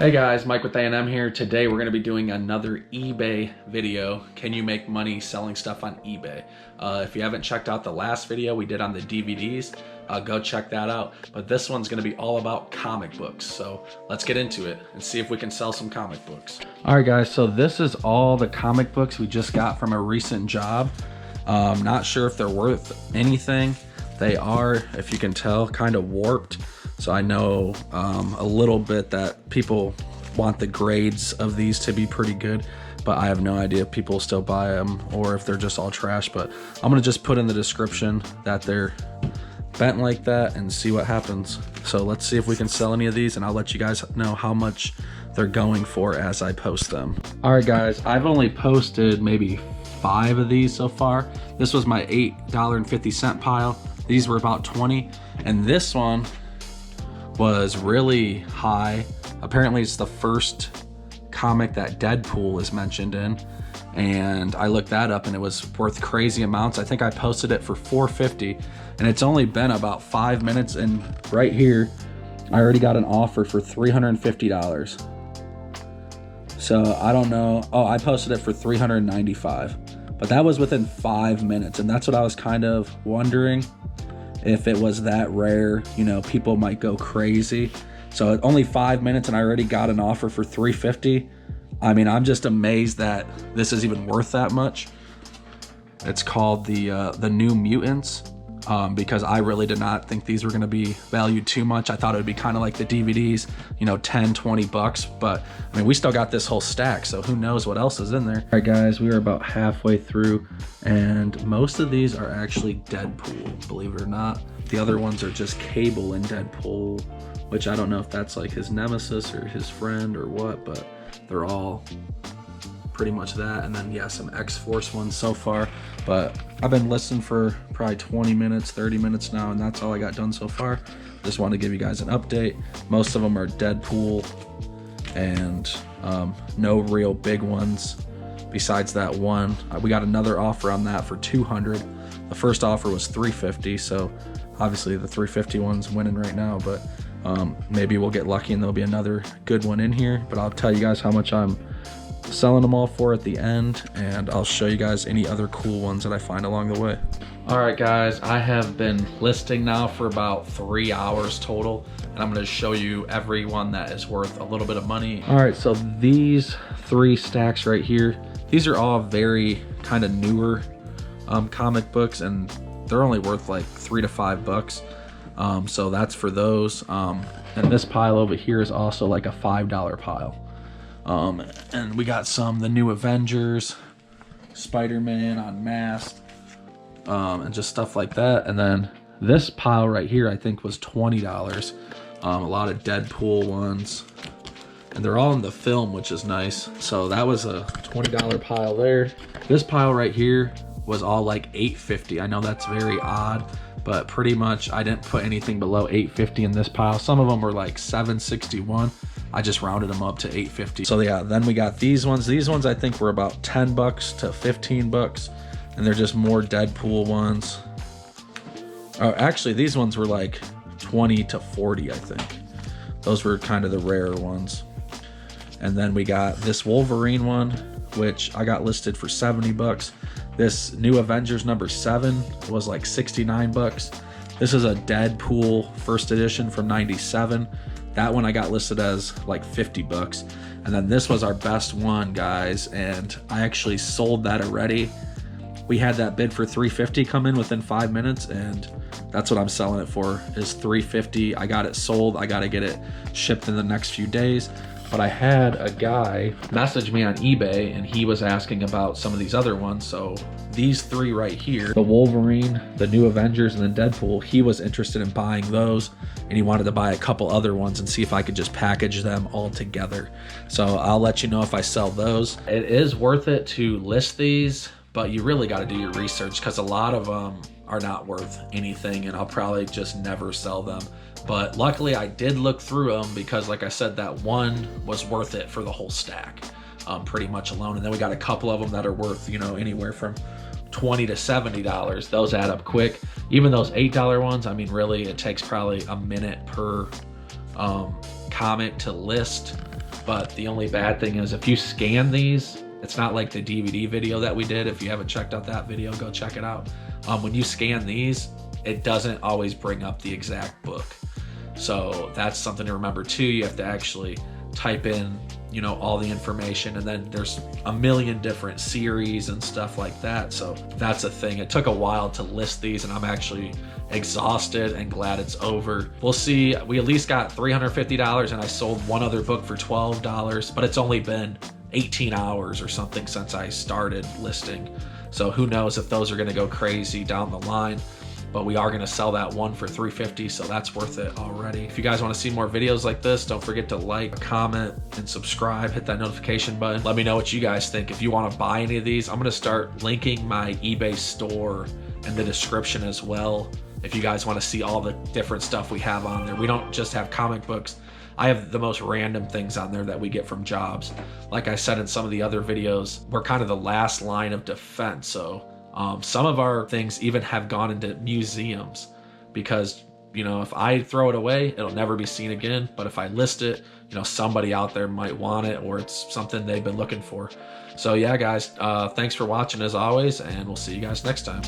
Hey guys, Mike with A&M here. Today we're going to be doing another eBay video. Can you make money selling stuff on eBay? If you haven't checked out the last video we did on the DVDs, go check that out. But this one's going to be all about comic books. So let's get into it and see if we can sell some comic books. All right guys, so this is all the comic books we just got from a recent job. Not sure if they're worth anything. They are, if you can tell, kind of warped. So I know a little bit that people want the grades of these to be pretty good, but I have no idea if people still buy them or if they're just all trash. But I'm gonna just put in the description that they're bent like that and see what happens. So let's see if we can sell any of these, and I'll let you guys know how much they're going for as I post them. All right guys, I've only posted maybe 5 of these so far. This was my $8.50 pile. These were about 20, and this one was really high. Apparently it's the first comic that Deadpool is mentioned in, and I looked that up and it was worth crazy amounts. I think I posted it for $4.50, and it's only been about 5 minutes, and right here I already got an offer for $350. So I don't know. Oh, I posted it for $395, but that was within 5 minutes, and that's what I was kind of wondering. If it was that rare, you know, people might go crazy. So only 5 minutes and I already got an offer for $350. I mean, I'm just amazed that this is even worth that much. It's called the New Mutants, because I really did not think these were gonna be valued too much. I thought it would be kind of like the DVDs, you know, 10, 20 bucks. But I mean, we still got this whole stack, so who knows what else is in there. All right guys, we are about halfway through, and most of these are actually Deadpool, believe it or not. The other ones are just Cable and Deadpool, which I don't know if that's like his nemesis or his friend or what, but they're all pretty much that. And then yeah, some X-Force ones so far, but I've been listening for probably 20 minutes, 30 minutes now, and that's all I got done so far. Just want to give you guys an update. Most of them are Deadpool, and no real big ones besides that one. We got another offer on that for $200. The first offer was $350, so obviously the $350 one's winning right now, but maybe we'll get lucky and there'll be another good one in here. But I'll tell you guys how much I'm selling them all for at the end, and I'll show you guys any other cool ones that I find along the way. All right guys, I have been listing now for about 3 hours total, and I'm going to show you every one that is worth a little bit of money. All right, so these 3 stacks right here, these are all very kind of newer comic books, and they're only worth like $3 to $5. So that's for those. And this pile over here is also like a $5 pile. And we got the new Avengers, Spider-Man Unmasked, and just stuff like that. And then this pile right here I think was $20. A lot of Deadpool ones, and they're all in the film, which is nice. So that was a $20 pile there. This pile right here was all like $8.50. I know that's very odd, but pretty much I didn't put anything below $8.50 in this pile. Some of them were like $7.61. I just rounded them up to $8.50. So yeah, then we got these ones. These ones I think were about 10 bucks to 15 bucks, and they're just more Deadpool ones. Oh, actually these ones were like 20 to 40, I think. Those were kind of the rarer ones. And then we got this Wolverine one, which I got listed for 70 bucks. This new Avengers number 7 was like 69 bucks. This is a Deadpool first edition from 97. That one I got listed as like 50 bucks. And then this was our best one, guys, and I actually sold that already. We had that bid for $350 come in within 5 minutes, and that's what I'm selling it for, is $350. I got it sold. I got to get it shipped in the next few days. But I had a guy message me on eBay, and he was asking about some of these other ones. So these 3 right here, the Wolverine, the new Avengers, and then Deadpool, he was interested in buying those, and he wanted to buy a couple other ones and see if I could just package them all together. So I'll let you know if I sell those. It is worth it to list these, but you really got to do your research, because a lot of them are not worth anything, and I'll probably just never sell them. But luckily I did look through them, because like I said, that one was worth it for the whole stack, pretty much alone. And then we got a couple of them that are worth, you know, anywhere from $20 to $70. Those add up quick. Even those $8 ones, I mean, really it takes probably a minute per comic to list. But the only bad thing is if you scan these, it's not like the DVD video that we did. If you haven't checked out that video, go check it out. When you scan these, it doesn't always bring up the exact book. So that's something to remember too. You have to actually type in, you know, all the information, and then there's a million different series and stuff like that. So that's a thing. It took a while to list these, and I'm actually exhausted and glad it's over. We'll see. We at least got $350, and I sold one other book for $12, but it's only been 18 hours or something since I started listing. So who knows if those are going to go crazy down the line. But we are going to sell that one for $350, so that's worth it already. If you guys want to see more videos like this, don't forget to like, comment, and subscribe. Hit that notification button. Let me know what you guys think. If you want to buy any of these, I'm going to start linking my eBay store in the description as well. If you guys want to see all the different stuff we have on there. We don't just have comic books. I have the most random things on there that we get from jobs. Like I said in some of the other videos, we're kind of the last line of defense. So some of our things even have gone into museums because, you know, if I throw it away, it'll never be seen again. But if I list it, you know, somebody out there might want it, or it's something they've been looking for. So yeah, guys, thanks for watching as always, and we'll see you guys next time.